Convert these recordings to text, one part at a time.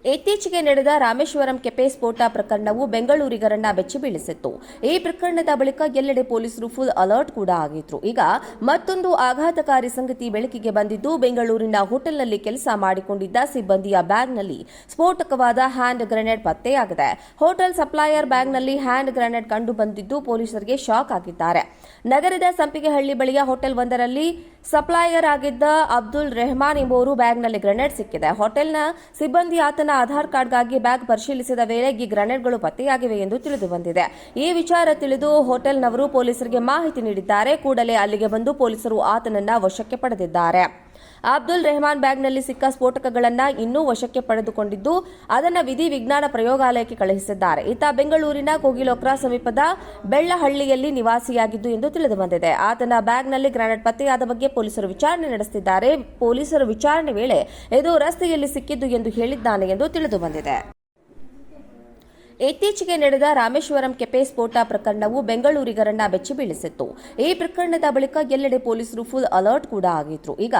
ಇತ್ತೀಚೆಗೆ ನಡೆದ ರಾಮೇಶ್ವರಂ ಕೆಫೆ ಸ್ಫೋಟ ಪ್ರಕರಣವು ಬೆಂಗಳೂರಿಗರನ್ನ ಬೆಚ್ಚಿ ಬೀಳಿಸಿತ್ತು. ಈ ಪ್ರಕರಣದ ಬಳಿಕ ಎಲ್ಲೆಡೆ ಪೊಲೀಸರು ಫುಲ್ ಅಲರ್ಟ್ ಕೂಡ ಆಗಿದ್ರು. ಈಗ ಮತ್ತೊಂದು ಆಘಾತಕಾರಿ ಸಂಗತಿ ಬೆಳಕಿಗೆ ಬಂದಿದ್ದು, ಬೆಂಗಳೂರಿನ ಹೋಟೆಲ್ನಲ್ಲಿ ಕೆಲಸ ಮಾಡಿಕೊಂಡಿದ್ದ ಸಿಬ್ಬಂದಿಯ ಬ್ಯಾಗ್ನಲ್ಲಿ ಸ್ಫೋಟಕವಾದ ಹ್ಯಾಂಡ್ ಗ್ರೆನೇಡ್ ಪತ್ತೆಯಾಗಿದೆ. ಹೋಟೆಲ್ ಸಪ್ಲೈಯರ್ ಬ್ಯಾಗ್ನಲ್ಲಿ ಹ್ಯಾಂಡ್ ಗ್ರೆನೇಡ್ ಕಂಡು ಬಂದಿದ್ದು ಪೊಲೀಸರಿಗೆ ಶಾಕ್ ಆಗಿದ್ದಾರೆ. ನಗರದ ಸಂಪಿಗೆಹಳ್ಳಿ ಬಳಿಯ ಹೋಟೆಲ್ ಒಂದರಲ್ಲಿ ಸಪ್ಲೈಯರ್ ಆಗಿದ್ದ ಅಬ್ದುಲ್ ರೆಹಮಾನ್ ಎಂಬುವರು ಬ್ಯಾಗ್ನಲ್ಲಿ ಗ್ರೆನೇಡ್ ಸಿಕ್ಕಿದೆ. ಹೋಟೆಲ್ನ ಸಿಬ್ಬಂದಿ ಆತನ ಆಧಾರ್ ಕಾರ್ಡ್ಗಾಗಿ ಬ್ಯಾಗ್ ಪರಿಶೀಲಿಸಿದ ವೇಳೆ ಈ ಗ್ರೆನೇಡ್ಗಳು ಪತ್ತೆಯಾಗಿವೆ ಎಂದು ತಿಳಿದು ಬಂದಿದೆ. ಈ ವಿಚಾರ ತಿಳಿದು ಹೋಟೆಲ್ನವರು ಪೊಲೀಸರಿಗೆ ಮಾಹಿತಿ ನೀಡಿದ್ದಾರೆ. ಕೂಡಲೇ ಅಲ್ಲಿಗೆ ಬಂದು ಪೊಲೀಸರು ಆತನನ್ನ ವಶಕ್ಕೆ ಪಡೆದಿದ್ದಾರೆ. ಅಬ್ದುಲ್ ರೆಹಮಾನ್ ಬ್ಯಾಗ್ನಲ್ಲಿ ಸಿಕ್ಕ ಸ್ಫೋಟಕಗಳನ್ನು ಇನ್ನೂ ವಶಕ್ಕೆ ಪಡೆದುಕೊಂಡಿದ್ದು ಅದನ್ನು ವಿಧಿ ವಿಜ್ಞಾನ ಪ್ರಯೋಗಾಲಯಕ್ಕೆ ಕಳುಹಿಸಿದ್ದಾರೆ. ಈತ ಬೆಂಗಳೂರಿನ ಕೋಗಿಲೋಕ್ರಾ ಸಮೀಪದ ಬೆಳ್ಳಹಳ್ಳಿಯಲ್ಲಿ ನಿವಾಸಿಯಾಗಿದ್ದು ಎಂದು ತಿಳಿದು ಬಂದಿದೆ. ಆತನ ಬ್ಯಾಗ್ನಲ್ಲಿ ಗ್ರೆನೇಡ್ ಪತ್ತೆಯಾದ ಬಗ್ಗೆ ಪೊಲೀಸರು ವಿಚಾರಣೆ ನಡೆಸುತ್ತಿದ್ದಾರೆ. ಪೊಲೀಸರು ವಿಚಾರಣೆ ವೇಳೆ ಇದು ರಸ್ತೆಯಲ್ಲಿ ಸಿಕ್ಕಿದ್ದು ಎಂದು ಹೇಳಿದ್ದಾನೆ ಎಂದು ತಿಳಿದು ಬಂದಿದೆ. ಇತ್ತೀಚೆಗೆ ನಡೆದ ರಾಮೇಶ್ವರಂ ಕೆಫೆ ಸ್ಫೋಟ ಪ್ರಕರಣವು ಬೆಂಗಳೂರಿಗರನ್ನ ಬೆಚ್ಚಿ ಬೀಳಿಸಿತ್ತು. ಈ ಪ್ರಕರಣದ ಬಳಿಕ ಎಲ್ಲೆಡೆ ಪೊಲೀಸರು ಫುಲ್ ಅಲರ್ಟ್ ಕೂಡ ಆಗಿದ್ರು. ಈಗ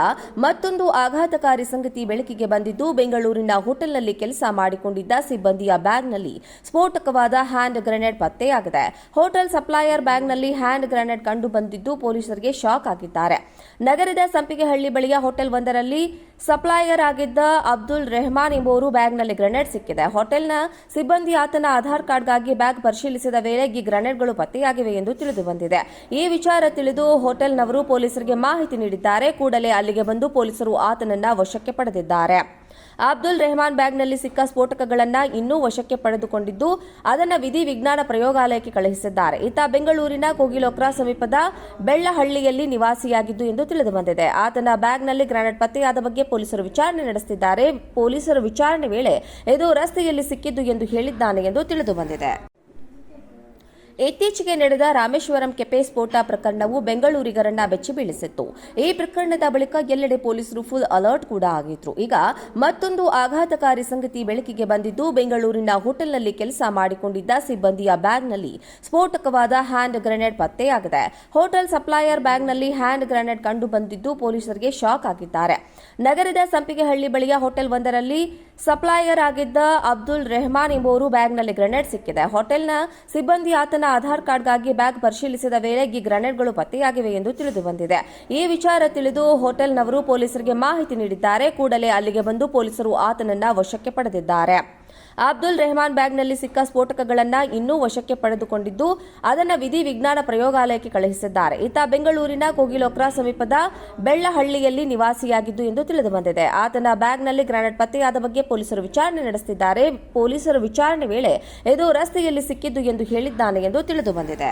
ಮತ್ತೊಂದು ಆಘಾತಕಾರಿ ಸಂಗತಿ ಬೆಳಕಿಗೆ ಬಂದಿದ್ದು, ಬೆಂಗಳೂರಿನ ಹೋಟೆಲ್ನಲ್ಲಿ ಕೆಲಸ ಮಾಡಿಕೊಂಡಿದ್ದ ಸಿಬ್ಬಂದಿಯ ಬ್ಯಾಗ್ನಲ್ಲಿ ಸ್ಫೋಟಕವಾದ ಹ್ಯಾಂಡ್ ಗ್ರೆನೇಡ್ ಪತ್ತೆಯಾಗಿದೆ. ಹೋಟೆಲ್ ಸಪ್ಲೈಯರ್ ಬ್ಯಾಗ್ನಲ್ಲಿ ಹ್ಯಾಂಡ್ ಗ್ರೆನೇಡ್ ಕಂಡು ಬಂದಿದ್ದು ಪೊಲೀಸರಿಗೆ ಶಾಕ್ ಆಗಿದ್ದಾರೆ. ನಗರದ ಸಂಪಿಗೆಹಳ್ಳಿ ಬಳಿಯ ಹೋಟೆಲ್ ಒಂದರಲ್ಲಿ ಸಪ್ಲೈಯರ್ ಆಗಿದ್ದ ಅಬ್ದುಲ್ ರೆಹಮಾನ್ ಎಂಬುವರು ಬ್ಯಾಗ್ನಲ್ಲಿ ಗ್ರೆನೇಡ್ ಸಿಕ್ಕಿದೆ. ಹೋಟೆಲ್ನ ಸಿಬ್ಬಂದಿ ಆತನ ಆಧಾರ್ ಕಾರ್ಡ್ಗಾಗಿ ಬ್ಯಾಗ್ ಪರಿಶೀಲಿಸಿದ ವೇಳೆ ಈ ಗ್ರೆನೇಡ್ಗಳು ಪತ್ತೆಯಾಗಿವೆ ಎಂದು ತಿಳಿದು ಬಂದಿದೆ. ಈ ವಿಚಾರ ತಿಳಿದು ಹೋಟೆಲ್ನವರು ಪೊಲೀಸರಿಗೆ ಮಾಹಿತಿ ನೀಡಿದ್ದಾರೆ. ಕೂಡಲೇ ಅಲ್ಲಿಗೆ ಬಂದು ಪೊಲೀಸರು ಆತನನ್ನ ವಶಕ್ಕೆ ಪಡೆದಿದ್ದಾರೆ. ಅಬ್ದುಲ್ ರೆಹಮಾನ್ ಬ್ಯಾಗ್ನಲ್ಲಿ ಸಿಕ್ಕ ಸ್ಫೋಟಕಗಳನ್ನು ಇನ್ನೂ ವಶಕ್ಕೆ ಪಡೆದುಕೊಂಡಿದ್ದು ಅದನ್ನು ವಿಧಿ ವಿಜ್ಞಾನ ಪ್ರಯೋಗಾಲಯಕ್ಕೆ ಕಳುಹಿಸಿದ್ದಾರೆ. ಈತ ಬೆಂಗಳೂರಿನ ಕೋಗಿಲೋಕ್ರಾ ಸಮೀಪದ ಬೆಳ್ಳಹಳ್ಳಿಯಲ್ಲಿ ನಿವಾಸಿಯಾಗಿದ್ದು ಎಂದು ತಿಳಿದು ಬಂದಿದೆ. ಆತನ ಬ್ಯಾಗ್ನಲ್ಲಿ ಗ್ರೆನೇಡ್ ಪತ್ತೆಯಾದ ಬಗ್ಗೆ ಪೊಲೀಸರು ವಿಚಾರಣೆ ನಡೆಸುತ್ತಿದ್ದಾರೆ. ಪೊಲೀಸರು ವಿಚಾರಣೆ ವೇಳೆ ಇದು ರಸ್ತೆಯಲ್ಲಿ ಸಿಕ್ಕಿದ್ದು ಎಂದು ಹೇಳಿದ್ದಾನೆ ಎಂದು ತಿಳಿದು ಬಂದಿದೆ. ಇತ್ತೀಚೆಗೆ ನಡೆದ ರಾಮೇಶ್ವರಂ ಕೆಫೆ ಸ್ಫೋಟ ಪ್ರಕರಣವು ಬೆಂಗಳೂರಿಗರನ್ನ ಬೆಚ್ಚಿ ಬೀಳಿಸಿತ್ತು. ಈ ಪ್ರಕರಣದ ಬಳಿಕ ಎಲ್ಲೆಡೆ ಪೊಲೀಸರು ಫುಲ್ ಅಲರ್ಟ್ ಕೂಡ ಆಗಿದ್ರು. ಈಗ ಮತ್ತೊಂದು ಆಘಾತಕಾರಿ ಸಂಗತಿ ಬೆಳಕಿಗೆ ಬಂದಿದ್ದು, ಬೆಂಗಳೂರಿನ ಹೋಟೆಲ್ನಲ್ಲಿ ಕೆಲಸ ಮಾಡಿಕೊಂಡಿದ್ದ ಸಿಬ್ಬಂದಿಯ ಬ್ಯಾಗ್ನಲ್ಲಿ ಸ್ಫೋಟಕವಾದ ಹ್ಯಾಂಡ್ ಗ್ರೆನೇಡ್ ಪತ್ತೆಯಾಗಿದೆ. ಹೋಟೆಲ್ ಸಪ್ಲೈಯರ್ ಬ್ಯಾಗ್ನಲ್ಲಿ ಹ್ಯಾಂಡ್ ಗ್ರೆನೇಡ್ ಕಂಡು ಬಂದಿದ್ದು ಪೊಲೀಸರಿಗೆ ಶಾಕ್ ಆಗಿದ್ದಾರೆ. ನಗರದ ಸಂಪಿಗೆಹಳ್ಳಿ ಬಳಿಯ ಹೋಟೆಲ್ ಒಂದರಲ್ಲಿ ಸಪ್ಲೈಯರ್ ಆಗಿದ್ದ ಅಬ್ದುಲ್ ರೆಹಮಾನ್ ಎಂಬುವರು ಬ್ಯಾಗ್ನಲ್ಲಿ ಗ್ರೆನೇಡ್ ಸಿಕ್ಕಿದೆ. ಹೋಟೆಲ್ನ ಸಿಬ್ಬಂದಿ ಆತನ ಆಧಾರ್ ಕಾರ್ಡ್ಗಾಗಿ ಬ್ಯಾಗ್ ಪರಿಶೀಲಿಸಿದ ವೇಳೆ ಈ ಗ್ರೆನೇಡ್ಗಳು ಪತ್ತೆಯಾಗಿವೆ ಎಂದು ತಿಳಿದು ಬಂದಿದೆ. ಈ ವಿಚಾರ ತಿಳಿದು ಹೋಟೆಲ್ನವರು ಪೊಲೀಸರಿಗೆ ಮಾಹಿತಿ ನೀಡಿದ್ದಾರೆ. ಕೂಡಲೇ ಅಲ್ಲಿಗೆ ಬಂದು ಪೊಲೀಸರು ಆತನನ್ನ ವಶಕ್ಕೆ ಪಡೆದಿದ್ದಾರೆ. ಅಬ್ದುಲ್ ರೆಹಮಾನ್ ಬ್ಯಾಗ್ನಲ್ಲಿ ಸಿಕ್ಕ ಸ್ಫೋಟಕಗಳನ್ನು ಇನ್ನೂ ವಶಕ್ಕೆ ಪಡೆದುಕೊಂಡಿದ್ದು ಅದನ್ನು ವಿಧಿ ವಿಜ್ಞಾನ ಪ್ರಯೋಗಾಲಯಕ್ಕೆ ಕಳುಹಿಸಿದ್ದಾರೆ. ಈತ ಬೆಂಗಳೂರಿನ ಕೋಗಿಲೋಕ್ರಾ ಸಮೀಪದ ಬೆಳ್ಳಹಳ್ಳಿಯಲ್ಲಿ ನಿವಾಸಿಯಾಗಿದ್ದು ಎಂದು ತಿಳಿದು ಬಂದಿದೆ. ಆತನ ಬ್ಯಾಗ್ನಲ್ಲಿ ಗ್ರೆನೇಡ್ ಪತ್ತೆಯಾದ ಬಗ್ಗೆ ಪೊಲೀಸರು ವಿಚಾರಣೆ ನಡೆಸುತ್ತಿದ್ದಾರೆ. ಪೊಲೀಸರು ವಿಚಾರಣೆ ವೇಳೆ ಇದು ರಸ್ತೆಯಲ್ಲಿ ಸಿಕ್ಕಿದ್ದು ಎಂದು ಹೇಳಿದ್ದಾನೆ ಎಂದು ತಿಳಿದು ಬಂದಿದೆ.